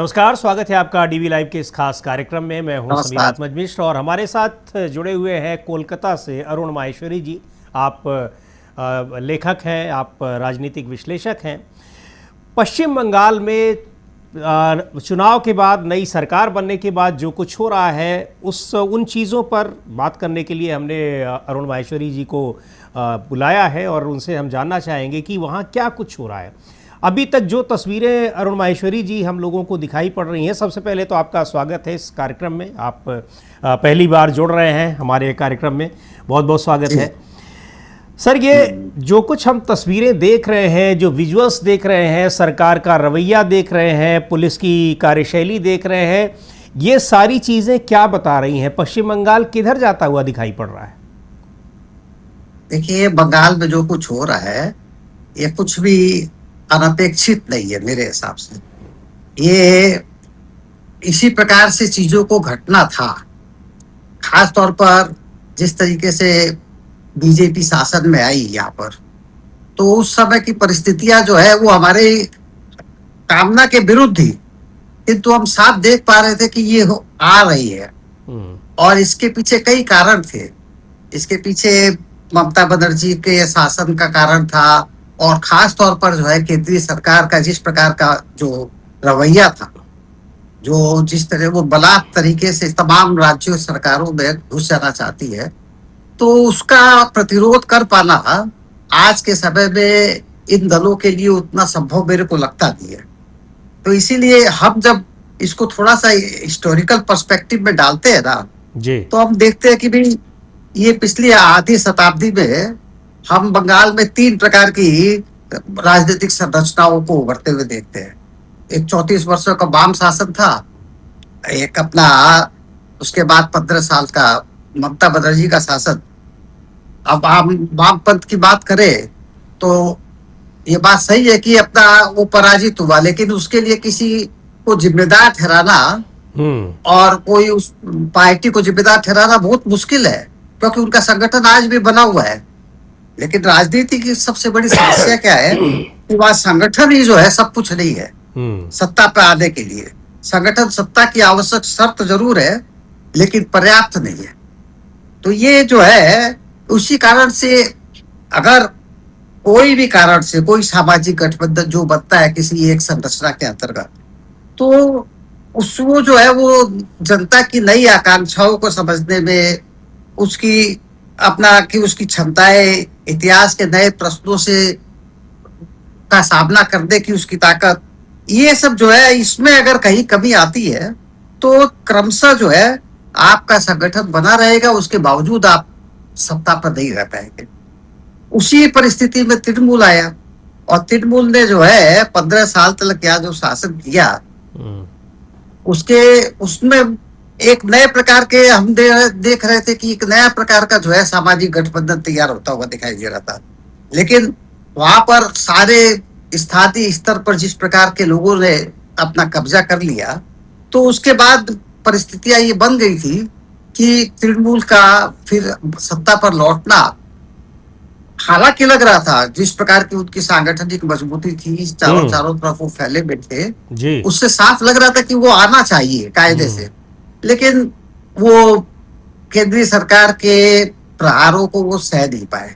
नमस्कार, स्वागत है आपका डीवी लाइव के इस खास कार्यक्रम में। मैं हूं समीर नमस्कार। आत्मज मिश्र और हमारे साथ जुड़े हुए हैं कोलकाता से अरुण माहेश्वरी जी। आप लेखक हैं, आप राजनीतिक विश्लेषक हैं। पश्चिम बंगाल में चुनाव के बाद, नई सरकार बनने के बाद जो कुछ हो रहा है, उन चीज़ों पर बात करने के लिए हमने अरुण माहेश्वरी जी को बुलाया है और उनसे हम जानना चाहेंगे कि वहाँ क्या कुछ हो रहा है। अभी तक जो तस्वीरें अरुण माहेश्वरी जी हम लोगों को दिखाई पड़ रही हैं, सबसे पहले तो आपका स्वागत है इस कार्यक्रम में। आप पहली बार जुड़ रहे हैं हमारे कार्यक्रम में, बहुत बहुत स्वागत है सर। ये जो कुछ हम तस्वीरें देख रहे हैं, जो विजुअल्स देख रहे हैं, सरकार का रवैया देख रहे हैं, पुलिस की कार्यशैली देख रहे हैं, ये सारी चीज़ें क्या बता रही हैं? पश्चिम बंगाल किधर जाता हुआ दिखाई पड़ रहा है? देखिए, बंगाल में जो कुछ हो रहा है ये कुछ भी अनपेक्षित नहीं है मेरे हिसाब से। ये इसी प्रकार से चीजों को घटना था। खास तौर पर जिस तरीके से बीजेपी शासन में आई यहाँ पर, तो उस समय की परिस्थितियां जो है वो हमारे कामना के विरुद्ध थी, किंतु हम साफ देख पा रहे थे कि ये आ रही है। और इसके पीछे कई कारण थे। इसके पीछे ममता बनर्जी के शासन का कारण था, और खास तौर पर जो है केंद्रीय सरकार का जिस प्रकार का जो रवैया था, जो जिस तरह वो बलात् तरीके से तमाम राज्यों सरकारों में घुस जाना चाहती है, तो उसका प्रतिरोध कर पाना आज के समय में इन दलों के लिए उतना संभव मेरे को लगता नहीं है। तो इसीलिए हम जब इसको थोड़ा सा हिस्टोरिकल पर्सपेक्टिव में डालते हैं ना जी, तो हम देखते हैं कि भाई ये पिछली आधी शताब्दी में हम बंगाल में 3 प्रकार की राजनीतिक संरचनाओं को उभरते हुए देखते हैं। एक 34 वर्षों का वाम शासन था, एक अपना उसके बाद 15 साल का ममता बनर्जी का शासन। अब हम वामपंथ की बात करें तो ये बात सही है कि अपना वो पराजित हुआ, लेकिन उसके लिए किसी को जिम्मेदार ठहराना और कोई उस पार्टी को जिम्मेदार ठहराना बहुत मुश्किल है, क्योंकि उनका संगठन आज भी बना हुआ है। लेकिन राजनीति की सबसे बड़ी समस्या क्या है कि वह संगठन ही जो है सब कुछ नहीं है। सत्ता पे आने के लिए संगठन, सत्ता की आवश्यक शर्त जरूर है, लेकिन पर्याप्त नहीं है। तो ये जो है उसी कारण से, अगर कोई भी कारण से कोई सामाजिक गठबंधन जो बनता है किसी एक संरचना के अंतर्गत, तो वो जो है वो जनता की नई आकांक्षाओं को समझने में, उसकी अपना कि उसकी क्षमताएं, इतिहास के नए प्रश्नों से का सामना करने की उसकी ताकत, ये सब जो है इसमें अगर कहीं कमी आती है तो क्रमशः जो है आपका संगठन बना रहेगा, उसके बावजूद आप सत्ता पर नहीं रह पाएंगे। उसी परिस्थिति में तृणमूल आया, और तृणमूल ने जो है 15 साल तक यहाँ जो शासन किया, उसमें एक नए प्रकार के हम देख रहे थे कि एक नया प्रकार का जो है सामाजिक गठबंधन तैयार होता हुआ दिखाई दे रहा था। लेकिन वहां पर सारे स्थानीय स्तर पर जिस प्रकार के लोगों ने अपना कब्जा कर लिया, तो उसके बाद परिस्थितियां ये बन गई थी कि तृणमूल का फिर सत्ता पर लौटना, हालांकि लग रहा था जिस प्रकार की उनकी सांगठनिक मजबूती थी, चारों तरफ वो फैले बैठे, उससे साफ लग रहा था कि वो आना चाहिए कायदे से। लेकिन वो केंद्रीय सरकार के प्रहारों को वो सह नहीं पाए,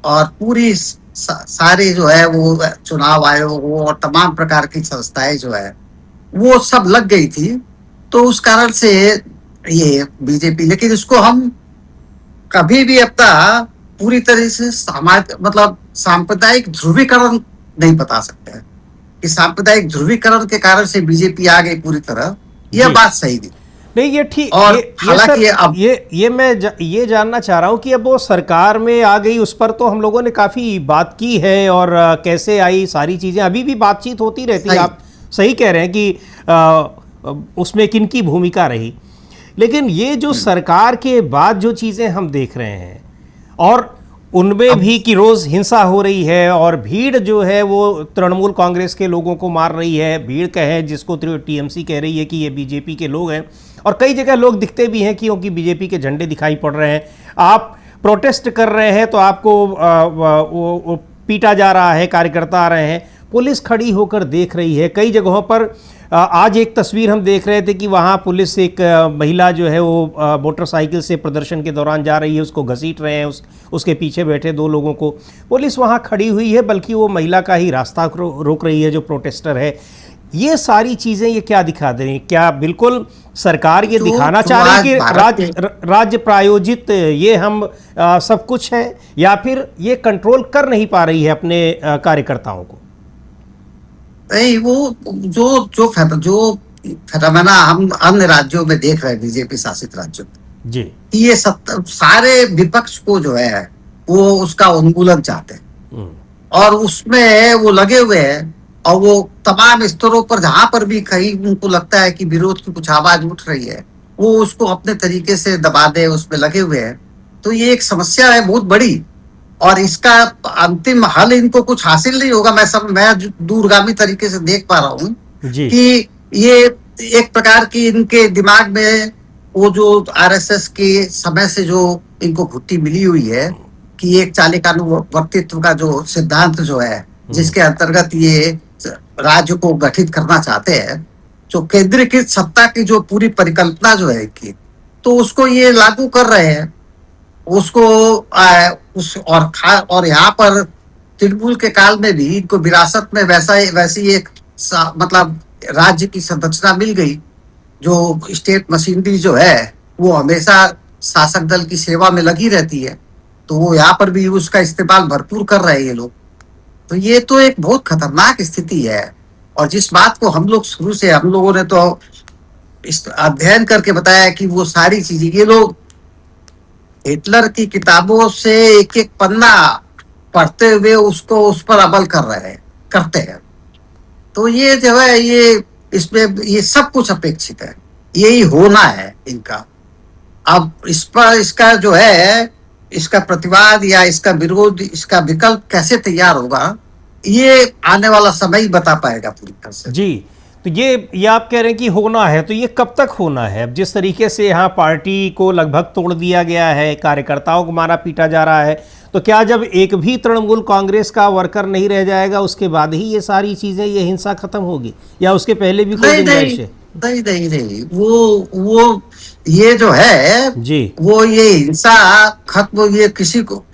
और पूरी सारे जो है वो चुनाव आयोग और तमाम प्रकार की संस्थाएं जो है वो सब लग गई थी। तो उस कारण से ये बीजेपी, लेकिन इसको हम कभी भी अपना पूरी तरह से सांप्रदायिक ध्रुवीकरण नहीं बता सकते हैं कि सांप्रदायिक ध्रुवीकरण के कारण से बीजेपी आ गई पूरी तरह, यह बात सही नहीं। ये ठीक, और हालांकि अब ये मैं ये जानना चाह रहा हूँ कि अब वो सरकार में आ गई, उस पर तो हम लोगों ने काफ़ी बात की है, और कैसे आई सारी चीज़ें अभी भी बातचीत होती रहती है। आप सही कह रहे हैं कि उसमें किनकी भूमिका रही, लेकिन ये जो सरकार के बाद जो चीज़ें हम देख रहे हैं, और उनमें भी कि रोज़ हिंसा हो रही है, और भीड़ जो है वो तृणमूल कांग्रेस के लोगों को मार रही है। भीड़ कहे जिसको टीएमसी कह रही है कि ये बीजेपी के लोग हैं, और कई जगह लोग दिखते भी हैं क्योंकि बीजेपी के झंडे दिखाई पड़ रहे हैं। आप प्रोटेस्ट कर रहे हैं तो आपको पीटा जा रहा है, कार्यकर्ता आ रहे हैं। पुलिस खड़ी होकर देख रही है कई जगहों पर। आज एक तस्वीर हम देख रहे थे कि वहाँ पुलिस एक महिला जो है वो मोटरसाइकिल से प्रदर्शन के दौरान जा रही है, उसको घसीट रहे हैं, उसके पीछे बैठे दो लोगों को पुलिस वहाँ खड़ी हुई है, बल्कि वो महिला का ही रास्ता रोक रही है जो प्रोटेस्टर है। ये सारी चीज़ें ये क्या दिखा दे रही हैं? क्या बिल्कुल सरकार ये दिखाना चाह रही है कि राज्य प्रायोजित ये हम सब कुछ है, या फिर ये कंट्रोल कर नहीं पा रही है अपने कार्यकर्ताओं को? नहीं, वो जो फेनोमेना हम अन्य राज्यों में देख रहे हैं, बीजेपी शासित राज्यों में जी, ये सारे विपक्ष को जो है वो उसका उन्मूलन चाहते हैं और उसमें वो लगे हुए हैं। और वो तमाम स्तरों पर जहां पर भी कहीं उनको लगता है कि विरोध की कुछ आवाज उठ रही है, वो उसको अपने तरीके से दबा दे, उसमें लगे हुए हैं। तो ये एक समस्या है बहुत बड़ी, और इसका अंतिम हल इनको कुछ हासिल नहीं होगा। मैं दूरगामी तरीके से देख पा रहा हूँ कि ये एक प्रकार की इनके दिमाग में वो जो आरएसएस के समय से जो इनको घुट्टी मिली हुई है कि एक चालिकानुवर्तित्व का जो सिद्धांत जो है, जिसके अंतर्गत ये राज्य को गठित करना चाहते हैं, जो केंद्रीकृत सत्ता की जो पूरी परिकल्पना जो है की, तो उसको ये लागू कर रहे हैं उसको और यहाँ पर तृणमूल के काल में भी इनको विरासत में वैसी एक मतलब राज्य की संरचना मिल गई, जो स्टेट मशीनरी जो है वो हमेशा शासक दल की सेवा में लगी रहती है। तो वो यहाँ पर भी उसका इस्तेमाल भरपूर कर रहे हैं ये लोग। तो ये तो एक बहुत खतरनाक स्थिति है। और जिस बात को हम लोग शुरू से हम लोगों ने तो इस अध्ययन करके बताया कि वो सारी चीजें ये लोग हिटलर की किताबों से एक एक पन्ना पढ़ते हुए उसको उस पर अमल करते हैं। तो ये जो है ये इसमें ये सब कुछ अपेक्षित है, यही होना है इनका। अब इस पर इसका जो है इसका प्रतिवाद या इसका विरोध, इसका विकल्प कैसे तैयार होगा, ये आने वाला समय ही बता पाएगा पूरी तरह से। जी, तो ये आप कह रहे हैं कि होना है, तो ये कब तक होना है? अब जिस तरीके से यहाँ पार्टी को लगभग तोड़ दिया गया है, कार्यकर्ताओं को मारा पीटा जा रहा है, तो क्या जब एक भी तृणमूल कांग्रेस का वर्कर नहीं रह जाएगा उसके बाद ही ये सारी चीजें, ये हिंसा खत्म होगी, या उसके पहले भी कोई गुंजाइश है? नहीं, वो ये जो है जी, वो ये हिंसा खत्म, ये किसी को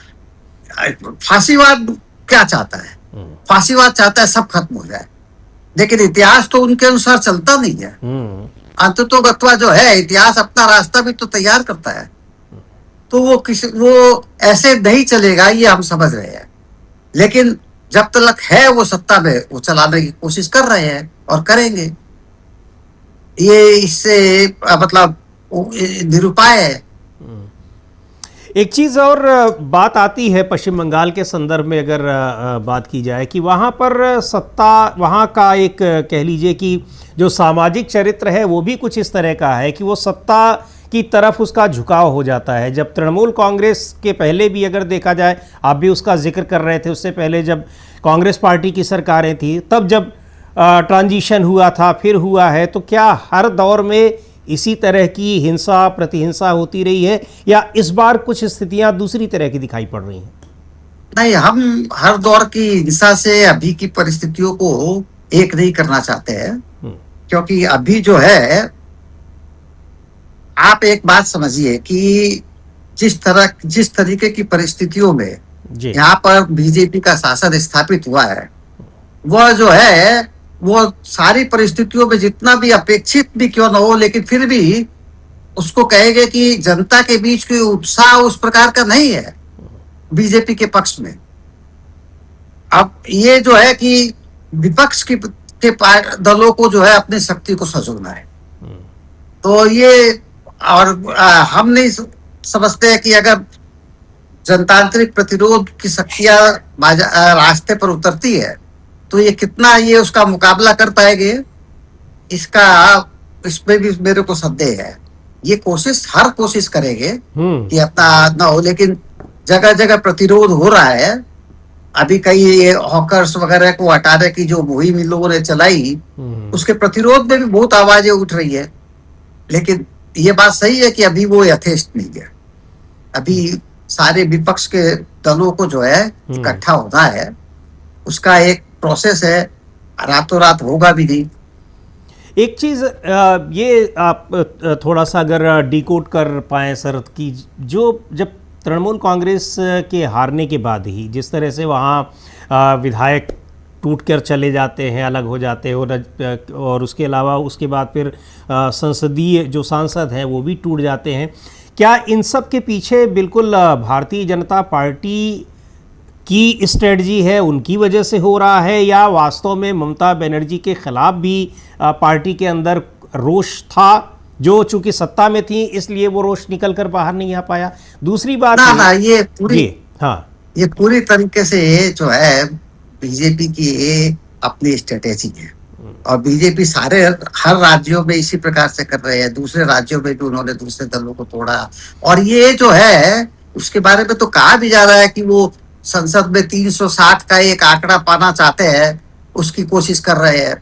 फांसीवाद क्या चाहता है? फांसीवाद चाहता है सब खत्म हो जाए, लेकिन इतिहास तो उनके अनुसार चलता नहीं है। अंततोगत्वा जो है इतिहास अपना रास्ता भी तो तैयार करता है, तो वो ऐसे नहीं चलेगा, ये हम समझ रहे हैं। लेकिन जब तक है वो सत्ता में, वो चलाने की कोशिश कर रहे हैं और करेंगे। ये इससे मतलब निरुपाय है। एक चीज़ और बात आती है पश्चिम बंगाल के संदर्भ में, अगर बात की जाए कि वहाँ पर सत्ता, वहाँ का एक कह लीजिए कि जो सामाजिक चरित्र है वो भी कुछ इस तरह का है कि वो सत्ता की तरफ उसका झुकाव हो जाता है। जब तृणमूल कांग्रेस के पहले भी अगर देखा जाए, आप भी उसका जिक्र कर रहे थे, उससे पहले जब कांग्रेस पार्टी की सरकारें थी, तब जब ट्रांजिशन हुआ था, फिर हुआ है, तो क्या हर दौर में इसी तरह की हिंसा प्रतिहिंसा होती रही है, या इस बार कुछ स्थितियां दूसरी तरह की दिखाई पड़ रही हैं? नहीं, हम हर दौर की हिंसा से अभी की परिस्थितियों को एक नहीं करना चाहते हैं, क्योंकि अभी जो है, आप एक बात समझिए कि जिस तरीके की परिस्थितियों में यहाँ पर बीजेपी का शासन स्थापित हुआ है, वह जो है वो सारी परिस्थितियों में जितना भी अपेक्षित भी क्यों न हो, लेकिन फिर भी उसको कहेंगे कि जनता के बीच कोई उत्साह उस प्रकार का नहीं है बीजेपी के पक्ष में। अब ये जो है कि विपक्ष के दलों को जो है अपनी शक्ति को सजोना है। तो ये और हम नहीं समझते हैं कि अगर जनतांत्रिक प्रतिरोध की शक्तियां रास्ते पर उतरती है तो ये कितना ये उसका मुकाबला कर पाएंगे, इसमें भी मेरे को संदेह है। ये हर कोशिश करेंगे कि अपना ना हो, लेकिन जगह जगह प्रतिरोध हो रहा है। अभी कई ये हॉकर्स वगैरह को हटाने की जो मुहिम इन लोगों ने चलाई, उसके प्रतिरोध में भी बहुत आवाजें उठ रही है। लेकिन ये बात सही है कि अभी वो यथेष्ट नहीं है। अभी सारे विपक्ष के दलों को जो है इकट्ठा होना है, उसका एक प्रोसेस है, रातों रात होगा भी नहीं। एक चीज़ ये आप थोड़ा सा अगर डिकोड कर पाएँ सर, कि जो जब तृणमूल कांग्रेस के हारने के बाद ही जिस तरह से वहाँ विधायक टूट कर चले जाते हैं, अलग हो जाते हैं, और उसके अलावा उसके बाद फिर संसदीय जो सांसद हैं वो भी टूट जाते हैं, क्या इन सब के पीछे बिल्कुल भारतीय जनता पार्टी की स्ट्रेटजी है, उनकी वजह से हो रहा है, या वास्तव में ममता बनर्जी के खिलाफ भी पार्टी के अंदर रोष था, जो चूंकि सत्ता में थी इसलिए वो रोष निकल कर बाहर नहीं आ पाया? दूसरी बात ना ये पूरी, हाँ, ये पूरी तरीके से जो है बीजेपी की ये अपनी स्ट्रेटेजी है, और बीजेपी सारे हर राज्यों में इसी प्रकार से कर रहे हैं। दूसरे राज्यों में भी उन्होंने दूसरे दलों को तोड़ा, और ये जो है उसके बारे में तो कहा भी जा रहा है कि वो संसद में 360 का एक आंकड़ा पाना चाहते हैं, उसकी कोशिश कर रहे हैं।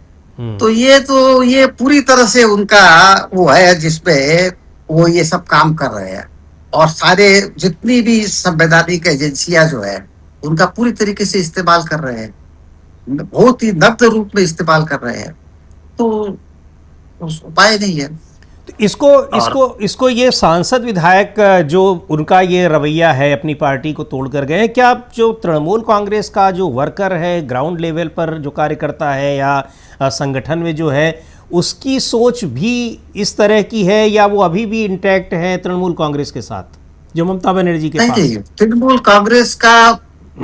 तो ये पूरी तरह से उनका वो है जिसपे वो ये सब काम कर रहे हैं, और सारे जितनी भी संवैधानिक एजेंसियां जो है उनका पूरी तरीके से इस्तेमाल कर रहे हैं, बहुत ही नग्न रूप में इस्तेमाल कर रहे हैं। तो उपाय नहीं है। तो इसको ये सांसद विधायक जो उनका ये रवैया है, अपनी पार्टी को तोड़ कर गए हैं, क्या जो तृणमूल कांग्रेस का जो वर्कर है, ग्राउंड लेवल पर जो कार्यकर्ता है या संगठन में जो है, उसकी सोच भी इस तरह की है, या वो अभी भी इंटैक्ट है तृणमूल कांग्रेस के साथ जो ममता बनर्जी के पास? नहीं, तृणमूल कांग्रेस का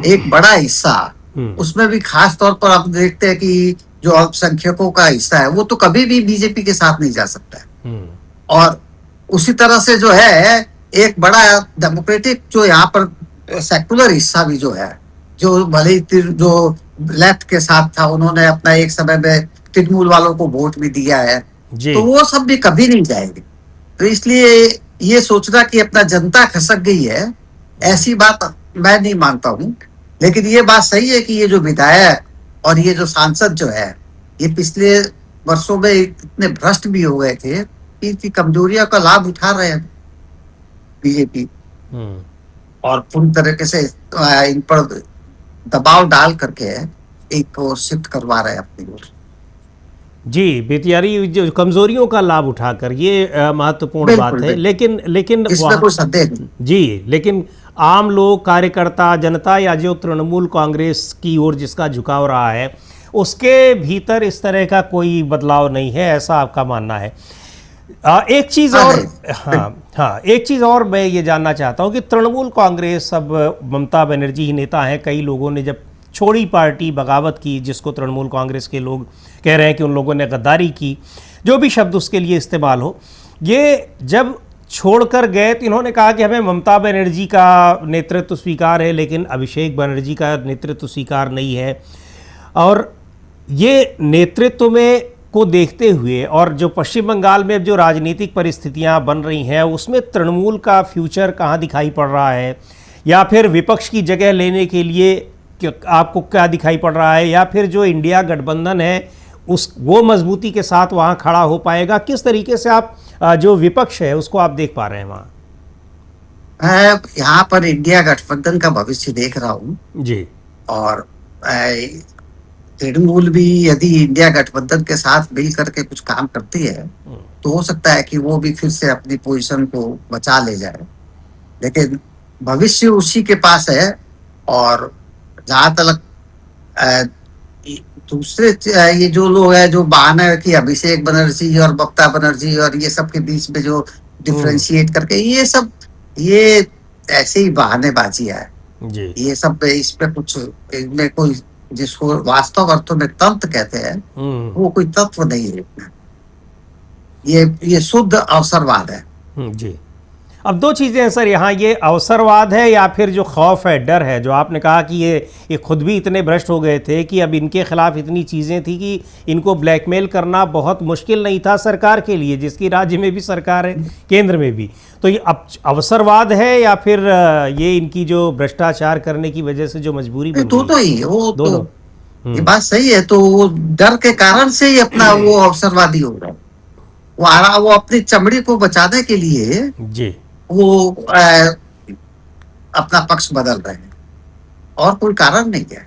एक बड़ा हिस्सा, उसमें भी खास तौर पर आप देखते हैं कि जो अल्पसंख्यकों का हिस्सा है वो तो कभी भी बीजेपी के साथ नहीं जा सकता है। और उसी तरह से जो है एक बड़ा डेमोक्रेटिक जो यहाँ पर सेकुलर हिस्सा भी जो है, जो भले जो लेफ्ट के साथ था, उन्होंने अपना एक समय में तृणमूल वालों को वोट भी दिया है, तो वो सब भी कभी नहीं जाएंगे। तो इसलिए ये सोचना कि अपना जनता खसक गई है, ऐसी बात मैं नहीं मानता हूँ। लेकिन ये बात सही है कि ये जो विधायक और ये जो सांसद जो है, ये पिछले वर्षों में इतने भ्रष्ट भी हो गए थे, इनकी कमजोरियों का लाभ उठा रहे हैं बीजेपी, और पूरी तरीके से इन पर दबाव डाल करके एक को शिफ्ट करवा रहे हैं अपनी ओर। जी, बेतियारी जो कमजोरियों का लाभ उठाकर, ये महत्वपूर्ण बात है। लेकिन इसमें कोई संदेह नहीं। जी, लेकिन आम लोग, कार्यकर्ता, जनता, या जो तृणमूल कांग्रेस की ओर जिसका झुकाव रहा है, उसके भीतर इस तरह का कोई बदलाव नहीं है, ऐसा आपका मानना है? एक चीज़ और, एक चीज़ और मैं ये जानना चाहता हूँ कि तृणमूल कांग्रेस, अब ममता बनर्जी ही नेता हैं, कई लोगों ने जब छोड़ी पार्टी, बगावत की, जिसको तृणमूल कांग्रेस के लोग कह रहे हैं कि उन लोगों ने गद्दारी की, जो भी शब्द उसके लिए इस्तेमाल हो, ये जब छोड़कर गए तो इन्होंने कहा कि हमें ममता बनर्जी का नेतृत्व स्वीकार है, लेकिन अभिषेक बनर्जी का नेतृत्व स्वीकार नहीं है। और ये नेतृत्व में को देखते हुए, और जो पश्चिम बंगाल में जो राजनीतिक परिस्थितियां बन रही हैं, उसमें तृणमूल का फ्यूचर कहाँ दिखाई पड़ रहा है, या फिर विपक्ष की जगह लेने के लिए आपको क्या दिखाई पड़ रहा है, या फिर जो इंडिया गठबंधन है वो मजबूती के साथ वहाँ खड़ा हो पाएगा? किस तरीके से आप जो विपक्ष है उसको आप देख पा रहे हैं वहाँ? मैं यहाँ पर इंडिया गठबंधन का भविष्य देख रहा हूँ जी, और तृणमूल भी यदि इंडिया गठबंधन के साथ मिल करके कुछ काम करती है तो हो सकता है कि वो भी फिर से अपनी पोजीशन को बचा ले जाए, लेकिन भविष्य उसी के पास है। और जहां तक दूसरे ये जो लोग हैं जो बहाना है कि अभिषेक बनर्जी और ममता बनर्जी और ये सब के बीच में जो डिफ्रेंशिएट करके, ये सब ये ऐसे ही बहानेबाजी है जी। ये सब, इस पे कुछ, इनमें कोई जिसको वास्तव अर्थों में तंत्र कहते हैं वो कोई तत्व नहीं है। ये शुद्ध अवसरवाद है। जी, अब दो चीज़ें हैं सर यहाँ, ये अवसरवाद है या फिर जो खौफ है, डर है, जो आपने कहा कि ये खुद भी इतने भ्रष्ट हो गए थे कि अब इनके खिलाफ इतनी चीज़ें थी कि इनको ब्लैकमेल करना बहुत मुश्किल नहीं था सरकार के लिए, जिसकी राज्य में भी सरकार है, केंद्र में भी। तो ये अवसरवाद है या फिर ये इनकी जो भ्रष्टाचार करने की वजह से जो मजबूरी बन तो ही वो दोनों? ये बात सही है। तो वो डर के कारण से ही अपना वो अवसरवादी हो रहा है। वो अपनी चमड़ी को बचाने के लिए जी वो अपना पक्ष बदल रहे हैं, और कोई कारण नहीं है।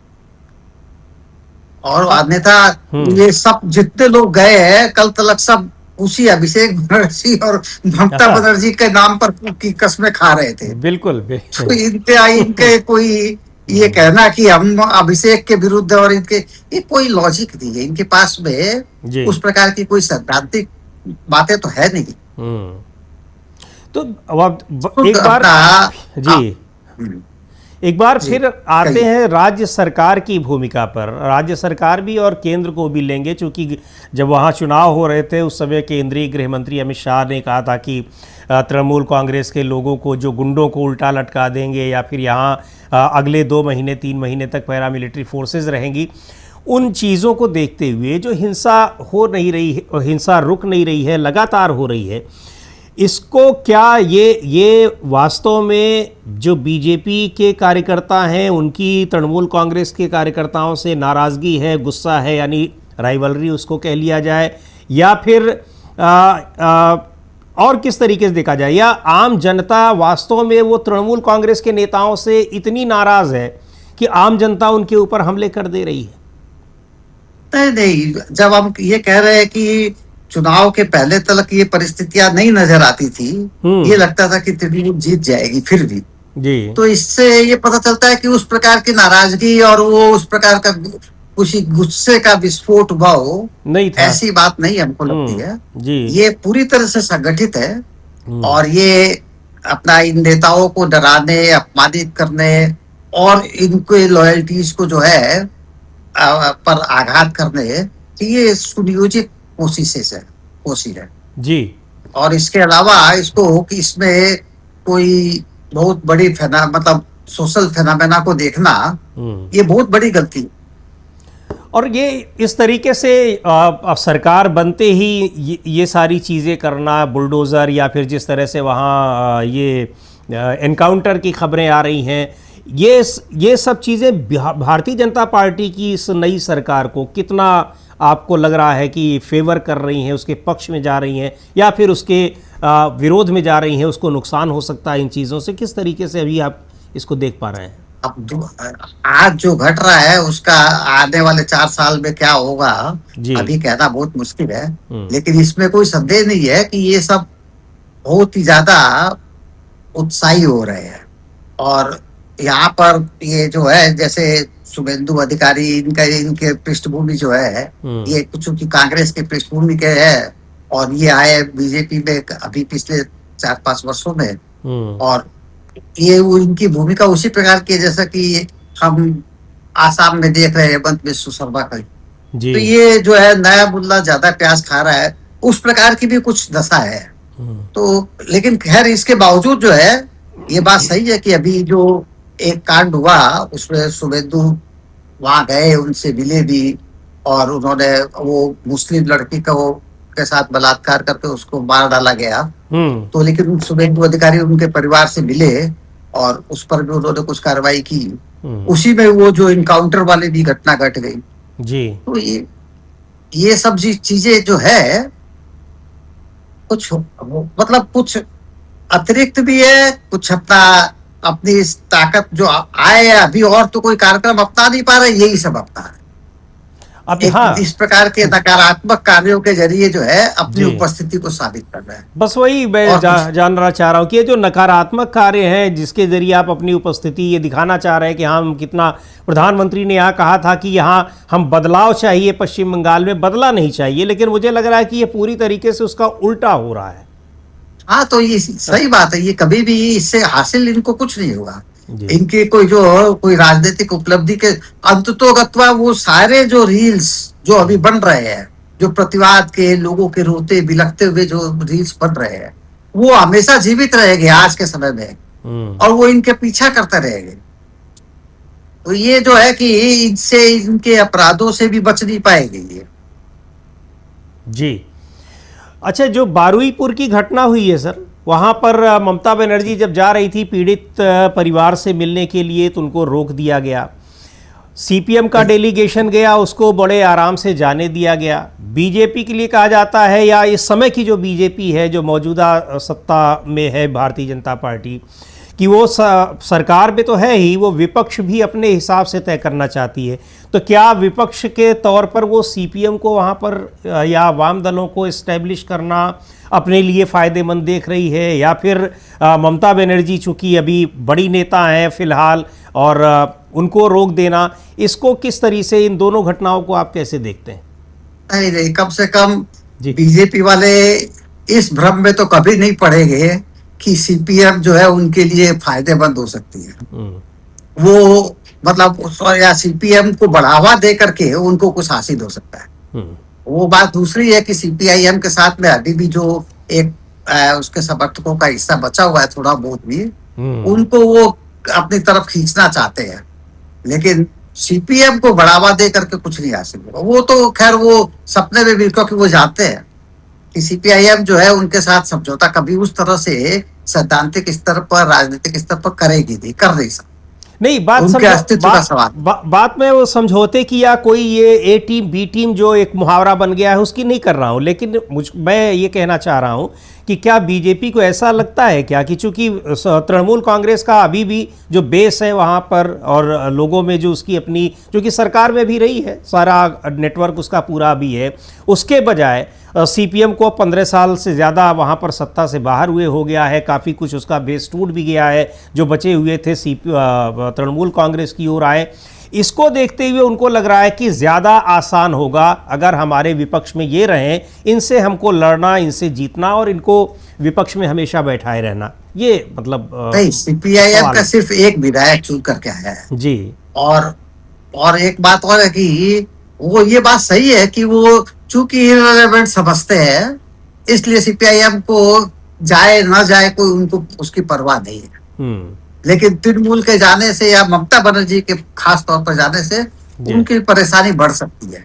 और अन्यथा ये सब जितने लोग गए हैं कल तलक सब उसी अभिषेक बनर्जी और ममता बनर्जी के नाम पर की कस्में खा रहे थे। बिल्कुल तो इनके कोई ये कहना कि हम अभिषेक के विरुद्ध और इनके, ये कोई लॉजिक नहीं है इनके पास में। जी। उस प्रकार की कोई सैद्धांतिक बातें तो है नहीं। तो अब एक बार जी एक बार फिर आते हैं राज्य सरकार की भूमिका पर। राज्य सरकार भी और केंद्र को भी लेंगे, क्योंकि जब वहाँ चुनाव हो रहे थे उस समय केंद्रीय गृह मंत्री अमित शाह ने कहा था कि तृणमूल कांग्रेस के लोगों को, जो गुंडों को उल्टा लटका देंगे या फिर यहाँ अगले 2 महीने 3 महीने तक पैरामिलिट्री फोर्सेस रहेंगी। उन चीज़ों को देखते हुए जो हिंसा हो नहीं रही है, हिंसा रुक नहीं रही है, लगातार हो रही है, इसको क्या ये वास्तव में जो बीजेपी के कार्यकर्ता हैं उनकी तृणमूल कांग्रेस के कार्यकर्ताओं से नाराज़गी है, गुस्सा है, यानी राइवलरी उसको कह लिया जाए, या फिर और किस तरीके से देखा जाए, या आम जनता वास्तव में वो तृणमूल कांग्रेस के नेताओं से इतनी नाराज़ है कि आम जनता उनके ऊपर हमले कर दे रही है? नहीं, जब हम ये कह रहे हैं कि चुनाव के पहले तक ये परिस्थितियां नहीं नजर आती थी, ये लगता था कि तृणमूल जीत जाएगी फिर भी जी, तो इससे ये पता चलता है कि उस प्रकार की नाराजगी और वो उस प्रकार का कुछ गुस्से का विस्फोट हुआ हो नहीं था। ऐसी बात नहीं हमको लगती है जी। ये पूरी तरह से संगठित है और ये अपना इन नेताओं को डराने, अपमानित करने और इनके लॉयल्टीज को जो है पर आघात करने की ये सुनियोजित कोशिश है जी। और इसके अलावा इसको कि इसमें कोई बहुत बड़ी मतलब सोशल फेनामेना को देखना ये बहुत बड़ी गलती है। और ये इस तरीके से सरकार बनते ही ये सारी चीज़ें करना, बुलडोज़र, या फिर जिस तरह से वहाँ ये एनकाउंटर की खबरें आ रही हैं, ये सब चीज़ें भारतीय जनता पार्टी की इस नई सरकार को कितना आपको लग रहा है कि फेवर कर रही हैं, उसके पक्ष में जा रही हैं, या फिर उसके विरोध में जा रही हैं, उसको नुकसान हो सकता है इन चीज़ों से? किस तरीके से अभी आप इसको देख पा रहे हैं? अब आज जो घट रहा है उसका आने वाले 4 साल में क्या होगा अभी कहना बहुत मुश्किल है, लेकिन इसमें कोई संदेह नहीं है कि ये सब बहुत ही ज्यादा उत्साही हो रहे हैं। और यहाँ पर ये जो है जैसे शुभेंदु अधिकारी इनके पृष्ठभूमि जो है ये कुछ की कांग्रेस के पृष्ठभूमि के है और ये आए बीजेपी में अभी पिछले 4-5 वर्षों में और ये इनकी भूमिका उसी प्रकार की जैसा कि हम आसाम में देख रहे हैं हेमंत बिस्व शर्मा का। तो ये जो है नया मुल्ला ज्यादा प्याज खा रहा है, उस प्रकार की भी कुछ दशा है। तो लेकिन खैर इसके बावजूद जो है ये बात सही है कि अभी जो एक कांड हुआ उसमें शुभेंदु वहां गए, उनसे मिले भी और उन्होंने वो मुस्लिम लड़की का वो के साथ बलात्कार करके उसको मार डाला गया। तो लेकिन शुभेंदु अधिकारी उनके परिवार से मिले और उस पर भी उन्होंने कुछ कार्रवाई की। उसी में वो जो इनकाउंटर वाली भी घटना घट गई जी। तो ये सब चीजें जो है कुछ मतलब कुछ अतिरिक्त भी है, कुछ अपनी ताकत जो आए अभी और तो कोई कार्यक्रम अपना नहीं पा रहे, यही सब अपना है। इस प्रकार के नकारात्मक कार्यों के जरिए जो है अपनी उपस्थिति को साबित कर रहे हैं। बस वही मैं जानना चाह रहा हूँ कि ये जो नकारात्मक कार्य हैं जिसके जरिए आप अपनी उपस्थिति ये दिखाना चाह रहे हैं कि हम कितना, प्रधानमंत्री ने यहाँ कहा था कि यहाँ हम बदलाव चाहिए, पश्चिम बंगाल में बदला नहीं चाहिए, लेकिन मुझे लग रहा है कि ये पूरी तरीके से उसका उल्टा हो रहा है। हाँ, तो ये सही बात है, ये कभी भी इससे हासिल इनको कुछ नहीं होगा। इनके कोई राजनीतिक उपलब्धि के अंततोगत्वा वो सारे जो रील्स जो अभी बन रहे हैं, जो प्रतिवाद के लोगों के रोते बिलखते हुए जो रील्स बन रहे हैं, वो हमेशा जीवित रहेंगे आज के समय में और वो इनके पीछा करते रहेंगे। तो ये जो है कि इनसे इनके अपराधों से भी बच नहीं पाएंगे ये जी। अच्छा, जो बारुईपुर की घटना हुई है सर, वहाँ पर ममता बनर्जी जब जा रही थी पीड़ित परिवार से मिलने के लिए तो उनको रोक दिया गया। सीपीएम का डेलीगेशन गया, उसको बड़े आराम से जाने दिया गया। बीजेपी के लिए कहा जाता है, या इस समय की जो बीजेपी है, जो मौजूदा सत्ता में है भारतीय जनता पार्टी, कि वो सरकार में तो है ही, वो विपक्ष भी अपने हिसाब से तय करना चाहती है। तो क्या विपक्ष के तौर पर वो सीपीएम को वहाँ पर या वाम दलों को इस्टेब्लिश करना अपने लिए फ़ायदेमंद देख रही है, या फिर ममता बनर्जी चूँकि अभी बड़ी नेता हैं फिलहाल और उनको रोक देना, इसको किस तरीके से इन दोनों घटनाओं को आप कैसे देखते हैं? नहीं, कम से कम जी। बीजेपी वाले इस भ्रम में तो कभी नहीं पड़ेंगे कि सीपीएम जो है उनके लिए फायदेमंद हो सकती है। वो मतलब या सीपीएम को बढ़ावा दे करके उनको कुछ हासिल हो सकता है। वो बात दूसरी है कि सीपीआईएम के साथ में अभी भी जो एक उसके समर्थकों का हिस्सा बचा हुआ है थोड़ा बहुत भी, उनको वो अपनी तरफ खींचना चाहते हैं, लेकिन सीपीएम को बढ़ावा दे करके कुछ नहीं हासिल होगा। वो तो खैर वो सपने में भी, क्योंकि वो जानते हैं कि सीपीआईएम जो है उनके साथ समझौता कभी उस तरह से सैद्धांतिक स्तर पर, राजनीतिक स्तर पर करेगी नहीं, कर नहीं सकती। नहीं, बात में वो समझौते की या कोई ये ए टीम बी टीम जो एक मुहावरा बन गया है उसकी नहीं कर रहा हूँ, लेकिन मैं ये कहना चाह रहा हूँ कि क्या बीजेपी को ऐसा लगता है क्या कि चूंकि तृणमूल कांग्रेस का अभी भी जो बेस है वहाँ पर और लोगों में जो उसकी अपनी, जो कि सरकार में भी रही है, सारा नेटवर्क उसका पूरा भी है, उसके बजाय सीपीएम को 15 साल से ज़्यादा वहाँ पर सत्ता से बाहर हुए हो गया है, काफ़ी कुछ उसका बेस टूट भी गया है, जो बचे हुए थे तृणमूल कांग्रेस की ओर आए। इसको देखते हुए उनको लग रहा है कि ज़्यादा आसान होगा अगर हमारे विपक्ष में ये रहें, इनसे हमको लड़ना, इनसे जीतना और इनको विपक्ष में हमेशा बैठाए रहना। ये मतलब नहीं, सीपीआईएम का सिर्फ एक विधायक चुन करके आया है जी। और एक बात और है कि वो ये बात सही है कि वो चूंकि इररिलेवेंट समझते हैं, इसलिए सीपीआईएम को जाए ना जाए कोई उनको उसकी परवाह नहीं है। लेकिन तृणमूल के जाने से या ममता बनर्जी के खास तौर पर जाने से उनकी परेशानी बढ़ सकती है।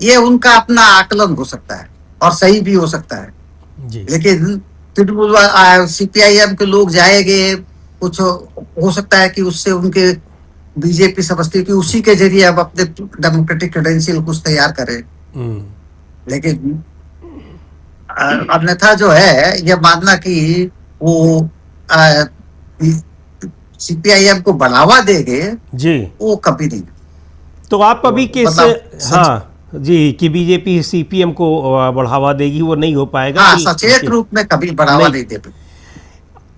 ये उनका अपना आकलन हो सकता है और सही भी हो सकता है जी। लेकिन तृणमूल सीपीआईएम के लोग जाएंगे, कुछ हो सकता है कि उससे उनके बीजेपी समझती है कि उसी के जरिए अब अपने डेमोक्रेटिक क्रेडेंशियल कुछ तैयार करें। लेकिन अन्यथा जो है यह मानना कि वो सीपीआईएम को बढ़ावा देंगे जी, वो कभी नहीं। तो आप अभी किस हाँ जी कि बीजेपी सीपीएम को बढ़ावा देगी, वो नहीं हो पाएगा। हाँ, सचेत रूप में कभी बढ़ावा नहीं दे पाएगी।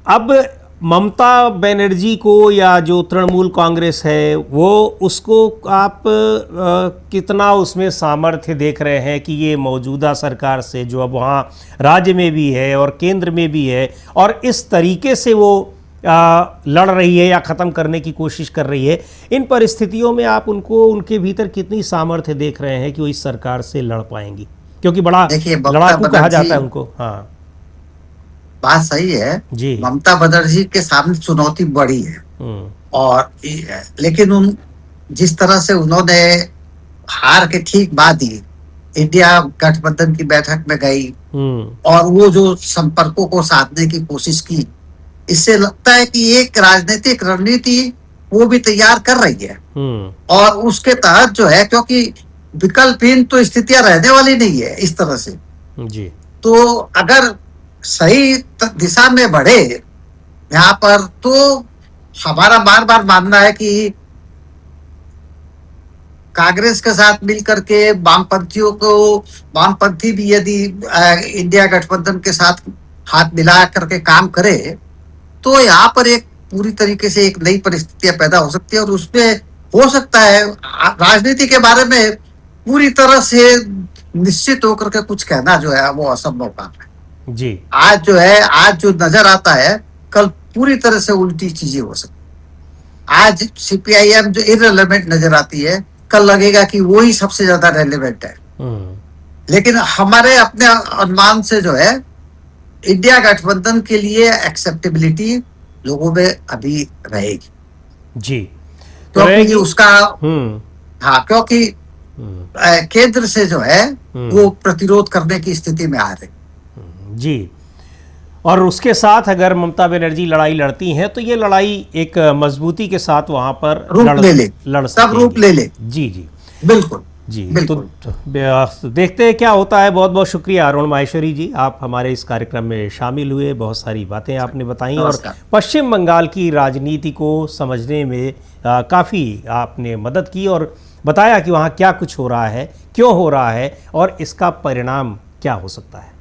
अब ममता बनर्जी को या जो तृणमूल कांग्रेस है वो, उसको आप कितना उसमें सामर्थ्य देख रहे हैं कि ये मौजूदा सरकार से जो अब वहाँ राज्य में भी है और केंद्र में भी है और इस तरीके से वो लड़ रही है या ख़त्म करने की कोशिश कर रही है, इन परिस्थितियों में आप उनको, उनके भीतर कितनी सामर्थ्य देख रहे हैं कि वो इस सरकार से लड़ पाएंगी? क्योंकि बड़ा लड़ाकू कहा जाता है उनको। हाँ, बात सही है जी। ममता बनर्जी के सामने चुनौती बड़ी है और लेकिन जिस तरह से उन्होंने हार के ठीक बाद ही इंडिया गठबंधन की बैठक में गई और वो जो संपर्कों को साधने की कोशिश की, इससे लगता है कि एक राजनीतिक रणनीति वो भी तैयार कर रही है और उसके तहत जो है, क्योंकि विकल्पहीन तो स्थितियां रहने वाली नहीं है इस तरह से जी। तो अगर सही दिशा में बढ़े यहाँ पर, तो हमारा बार बार मानना है कि कांग्रेस के साथ मिलकर के वामपंथी भी यदि इंडिया गठबंधन के साथ हाथ मिला करके काम करे तो यहाँ पर एक पूरी तरीके से एक नई परिस्थितियां पैदा हो सकती है और उसमें हो सकता है राजनीति के बारे में पूरी तरह से निश्चित होकर के कुछ कहना जो है वो असंभव काम है जी। आज जो नजर आता है, कल पूरी तरह से उल्टी चीजें हो सकती। आज सीपीआईएम जो इररिलेवेंट नजर आती है, कल लगेगा कि वो ही सबसे ज्यादा रेलेवेंट है। लेकिन हमारे अपने अनुमान से जो है इंडिया गठबंधन के लिए एक्सेप्टेबिलिटी लोगों में अभी रहेगी जी, क्योंकि उसका हाँ, क्योंकि केंद्र से जो है वो प्रतिरोध करने की स्थिति में आ रही जी। और उसके साथ अगर ममता बनर्जी लड़ाई लड़ती हैं तो ये लड़ाई एक मजबूती के साथ वहां पर रूप ले ले जी जी, बिल्कुल। जी। बिल्कुल। तो देखते हैं क्या होता है। बहुत बहुत शुक्रिया अरुण माहेश्वरी जी, आप हमारे इस कार्यक्रम में शामिल हुए, बहुत सारी बातें आपने बताई और नमस्कार। पश्चिम बंगाल की राजनीति को समझने में काफ़ी आपने मदद की और बताया कि वहाँ क्या कुछ हो रहा है, क्यों हो रहा है और इसका परिणाम क्या हो सकता है।